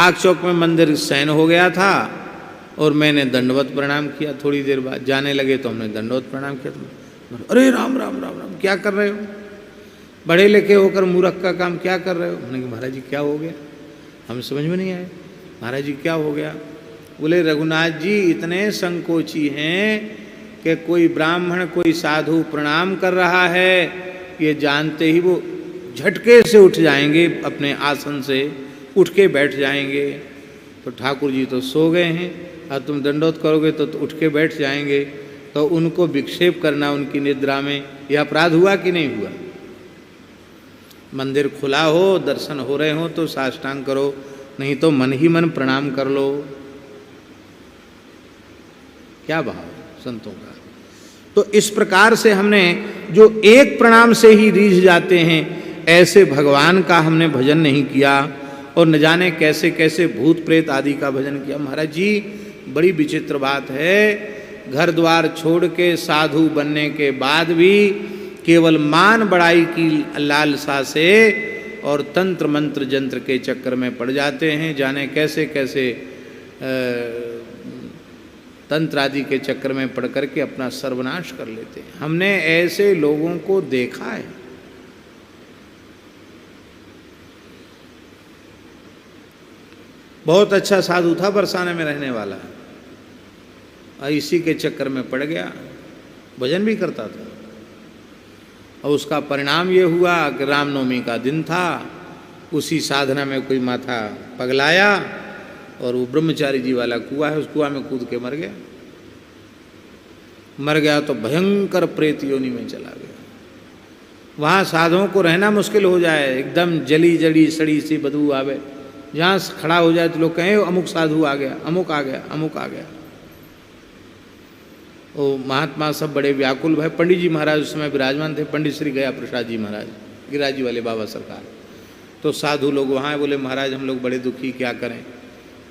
खाक चौक में मंदिर शयन हो गया था और मैंने दंडवत प्रणाम किया। थोड़ी देर बाद जाने लगे तो हमने दंडवत प्रणाम किया। तो अरे राम राम राम राम, क्या कर रहे हो? बड़े लेके होकर मूर्ख का काम क्या कर रहे हो? हमने कहा महाराज जी क्या हो गया? हमें समझ में नहीं आया। महाराज जी क्या हो गया? बोले रघुनाथ जी इतने संकोची हैं कि कोई ब्राह्मण कोई साधु प्रणाम कर रहा है, ये जानते ही वो झटके से उठ जाएंगे, अपने आसन से उठ के बैठ जाएंगे। तो ठाकुर जी तो सो गए हैं और तुम दंडोत करोगे तो उठ के बैठ जाएंगे, तो उनको विक्षेप करना उनकी निद्रा में यह अपराध हुआ कि नहीं हुआ? मंदिर खुला हो, दर्शन हो रहे हो तो साष्टांग करो, नहीं तो मन ही मन प्रणाम कर लो। क्या भाव संतों का। तो इस प्रकार से हमने जो एक प्रणाम से ही रीझ जाते हैं, ऐसे भगवान का हमने भजन नहीं किया और न जाने कैसे कैसे भूत प्रेत आदि का भजन किया। महाराज जी बड़ी विचित्र बात है, घर द्वार छोड़ के साधु बनने के बाद भी केवल मान बड़ाई की लालसा से और तंत्र मंत्र जंत्र के चक्कर में पड़ जाते हैं, जाने कैसे कैसे तंत्र आदि के चक्कर में पड़ करके अपना सर्वनाश कर लेते हैं। हमने ऐसे लोगों को देखा है। बहुत अच्छा साधु था, बरसाने में रहने वाला, और इसी के चक्कर में पड़ गया। भजन भी करता था और उसका परिणाम ये हुआ कि रामनवमी का दिन था, उसी साधना में कोई माथा पगलाया और वो ब्रह्मचारी जी वाला कुआं है, उस कुआं में कूद के मर गया। मर गया तो भयंकर प्रेत योनि में चला गया। वहाँ साधुओं को रहना मुश्किल हो जाए, एकदम जली जड़ी सड़ी सी बदबू आवे। जहाँ खड़ा हो जाए तो लोग कहें अमुक साधु आ गया, अमुक आ गया, अमुक आ गया। वो महात्मा सब बड़े व्याकुल भय। पंडित जी महाराज उस समय विराजमान थे, पंडित श्री गया प्रसाद जी महाराज, गिरिराज वाले बाबा सरकार। तो साधु लोग वहाँ बोले महाराज हम लोग बड़े दुखी, क्या करें?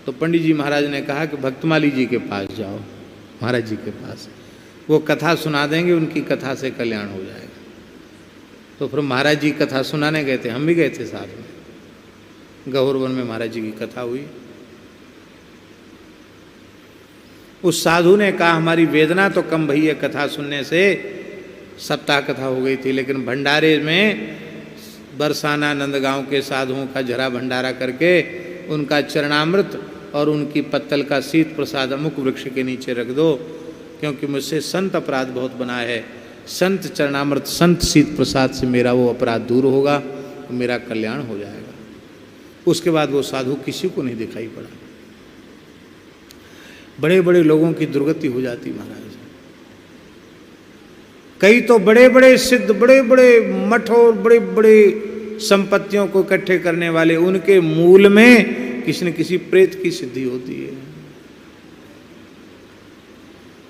तो पंडित जी महाराज ने कहा कि भक्तमाली जी के पास जाओ, महाराज जी के पास, वो कथा सुना देंगे, उनकी कथा से कल्याण हो जाएगा। तो फिर महाराज जी कथा सुनाने गए थे, हम भी गए थे साथ में। गहुरवन में महाराज जी की कथा हुई। उस साधु ने कहा हमारी वेदना तो कम भई है कथा सुनने से, सप्ताह कथा हो गई थी, लेकिन भंडारे में बरसाना नंदगांव के साधुओं का जरा भंडारा करके उनका चरणामृत और उनकी पत्तल का शीत प्रसाद अमुक वृक्ष के नीचे रख दो, क्योंकि मुझसे संत अपराध बहुत बना है। संत चरणामृत संत शीत प्रसाद से मेरा वो अपराध दूर होगा, तो मेरा कल्याण हो जाएगा। उसके बाद वो साधु किसी को नहीं दिखाई पड़ा। बड़े बड़े लोगों की दुर्गति हो जाती महाराज। कई तो बड़े बड़े सिद्ध, बड़े बड़े मठ और बड़े बड़े संपत्तियों को इकट्ठे करने वाले, उनके मूल में किसी न किसी प्रेत की सिद्धि होती है।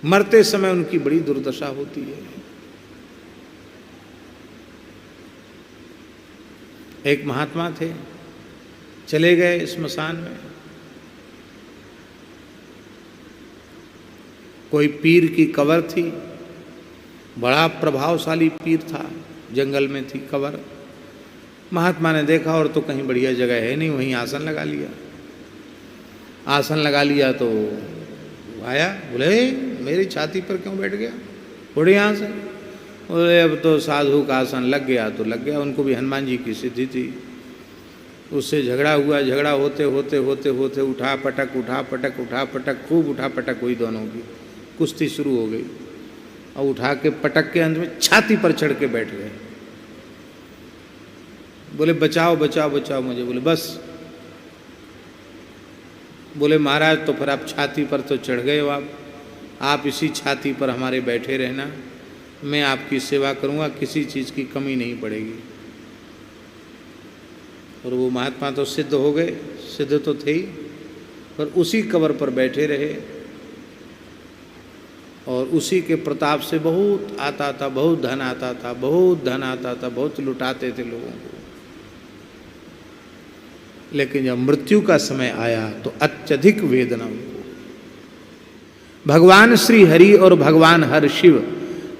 मरते समय उनकी बड़ी दुर्दशा होती है। एक महात्मा थे, चले गए स्मशान में। कोई पीर की कब्र थी, बड़ा प्रभावशाली पीर था, जंगल में थी कब्र। महात्मा ने देखा और तो कहीं बढ़िया जगह है नहीं, वहीं आसन लगा लिया। आसन लगा लिया तो आया, बोले मेरी छाती पर क्यों बैठ गया, उड़े यहाँ से। बोले अब तो साधु का आसन लग गया तो लग गया। उनको भी हनुमान जी की सिद्धि थी। उससे झगड़ा हुआ, झगड़ा होते होते होते होते उठा पटक उठा पटक उठा पटक, खूब उठा पटक हुई दोनों की, कुश्ती शुरू हो गई। और उठा के पटक के अंत में छाती पर चढ़ के बैठ गए। बोले बचाओ बचाओ बचाओ मुझे। बोले बस। बोले महाराज तो फिर आप छाती पर तो चढ़ गए हो, आप इसी छाती पर हमारे बैठे रहना, मैं आपकी सेवा करूँगा, किसी चीज़ की कमी नहीं पड़ेगी। और वो महात्मा तो सिद्ध हो गए, सिद्ध तो थे ही, पर उसी कब्र पर बैठे रहे और उसी के प्रताप से बहुत आता था, बहुत धन आता था, बहुत धन आता था, बहुत लुटाते थे लोगों को। लेकिन जब मृत्यु का समय आया तो अत्यधिक वेदना उनको। भगवान श्री हरि और भगवान हर शिव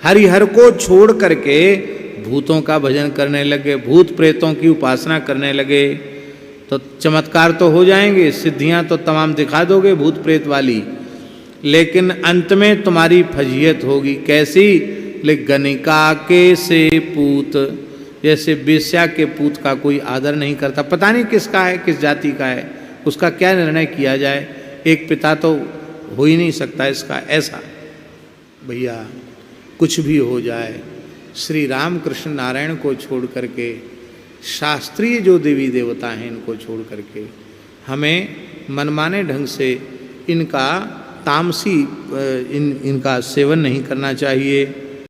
हरिहर को छोड़ करके भूतों का भजन करने लगे, भूत प्रेतों की उपासना करने लगे। तो चमत्कार तो हो जाएंगे, सिद्धियां तो तमाम दिखा दोगे भूत प्रेत वाली, लेकिन अंत में तुम्हारी फजीयत होगी। कैसी? ले गणिका के से पूत, जैसे बेश्या के पूत का कोई आदर नहीं करता, पता नहीं किसका है, किस जाति का है, उसका क्या निर्णय किया जाए, एक पिता तो हो ही नहीं सकता इसका। ऐसा भैया कुछ भी हो जाए, श्री राम कृष्ण नारायण को छोड़ करके, शास्त्रीय जो देवी देवता हैं इनको छोड़ करके, हमें मनमाने ढंग से इनका तामसी इनका सेवन नहीं करना चाहिए।